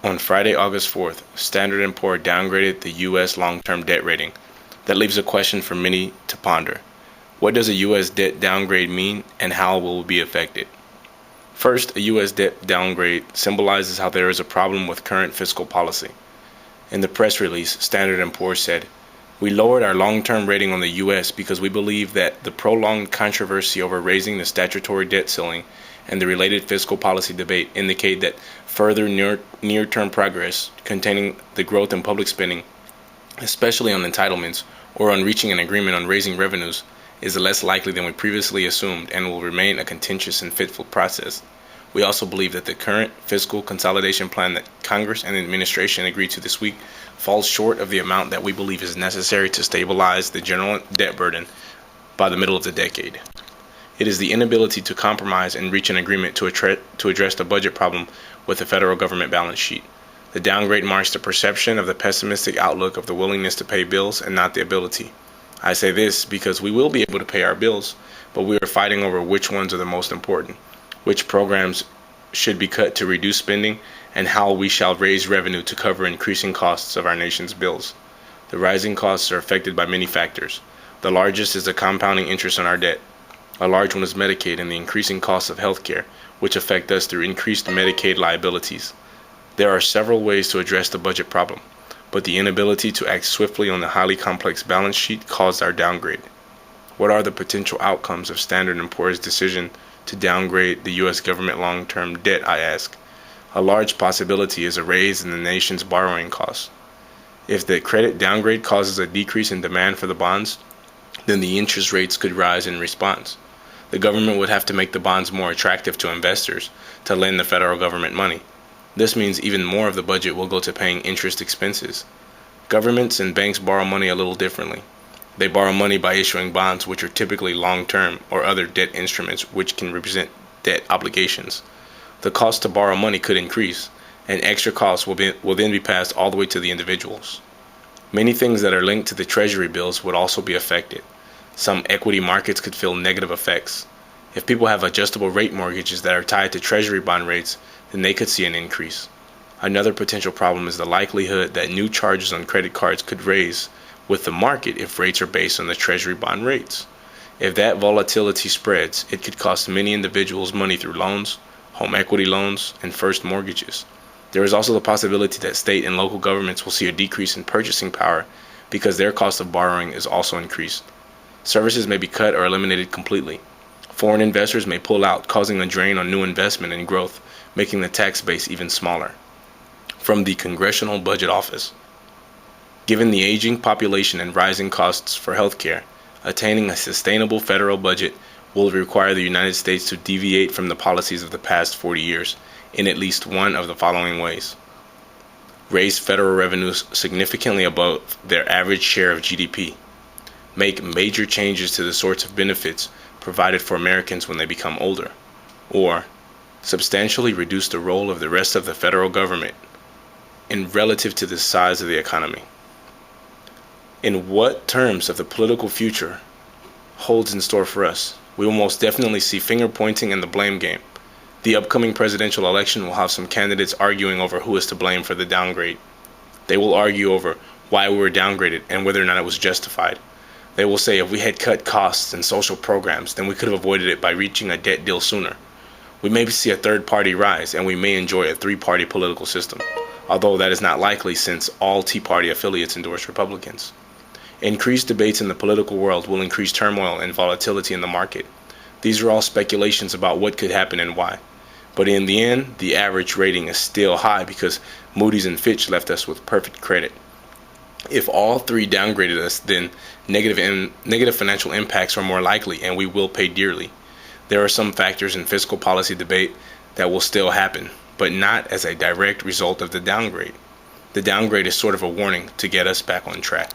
On Friday, August 4th, Standard & Poor's downgraded the U.S. long-term debt rating. That leaves a question for many to ponder. What does a U.S. debt downgrade mean, and how will it be affected? First, a U.S. debt downgrade symbolizes how there is a problem with current fiscal policy. In the press release, Standard & Poor's said, "We lowered our long-term rating on the U.S. because we believe that the prolonged controversy over raising the statutory debt ceiling and the related fiscal policy debate indicate that further near-term progress containing the growth in public spending, especially on entitlements, or on reaching an agreement on raising revenues, is less likely than we previously assumed and will remain a contentious and fitful process. We also believe that the current fiscal consolidation plan that Congress and the administration agreed to this week falls short of the amount that we believe is necessary to stabilize the general debt burden by the middle of the decade. It is the inability to compromise and reach an agreement to address the budget problem with the federal government balance sheet. The downgrade marks the perception of the pessimistic outlook of the willingness to pay bills and not the ability. I say this because we will be able to pay our bills, but we are fighting over which ones are the most important, which programs should be cut to reduce spending, and how we shall raise revenue to cover increasing costs of our nation's bills. The rising costs are affected by many factors. The largest is the compounding interest on our debt. A large one is Medicaid and the increasing costs of health care, which affect us through increased Medicaid liabilities. There are several ways to address the budget problem, but the inability to act swiftly on the highly complex balance sheet caused our downgrade. What are the potential outcomes of Standard & Poor's decision to downgrade the U.S. government long-term debt, I ask? A large possibility is a raise in the nation's borrowing costs. If the credit downgrade causes a decrease in demand for the bonds, then the interest rates could rise in response. The government would have to make the bonds more attractive to investors to lend the federal government money. This means even more of the budget will go to paying interest expenses. Governments and banks borrow money a little differently. They borrow money by issuing bonds, which are typically long-term, or other debt instruments which can represent debt obligations. The cost to borrow money could increase, and extra costs will then be passed all the way to the individuals. Many things that are linked to the Treasury bills would also be affected. Some equity markets could feel negative effects. If people have adjustable rate mortgages that are tied to Treasury bond rates, then they could see an increase. Another potential problem is the likelihood that new charges on credit cards could raise with the market if rates are based on the Treasury bond rates. If that volatility spreads, it could cost many individuals money through loans, home equity loans, and first mortgages. There is also the possibility that state and local governments will see a decrease in purchasing power because their cost of borrowing is also increased. Services may be cut or eliminated completely. Foreign investors may pull out, causing a drain on new investment and growth, making the tax base even smaller. From the Congressional Budget Office. Given the aging population and rising costs for health care, attaining a sustainable federal budget will require the United States to deviate from the policies of the past 40 years in at least one of the following ways. Raise federal revenues significantly above their average share of GDP. Make major changes to the sorts of benefits provided for Americans when they become older. Or substantially reduce the role of the rest of the federal government in relative to the size of the economy. In what terms of the political future holds in store for us? We will most definitely see finger pointing and the blame game. The upcoming presidential election will have some candidates arguing over who is to blame for the downgrade. They will argue over why we were downgraded and whether or not it was justified. They will say if we had cut costs and social programs, then we could have avoided it by reaching a debt deal sooner. We may see a third party rise, and we may enjoy a three-party political system, although that is not likely since all Tea Party affiliates endorse Republicans. Increased debates in the political world will increase turmoil and volatility in the market. These are all speculations about what could happen and why. But in the end, the average rating is still high because Moody's and Fitch left us with perfect credit. If all three downgraded us, then negative financial impacts are more likely, and we will pay dearly. There are some factors in fiscal policy debate that will still happen, but not as a direct result of the downgrade. The downgrade is sort of a warning to get us back on track.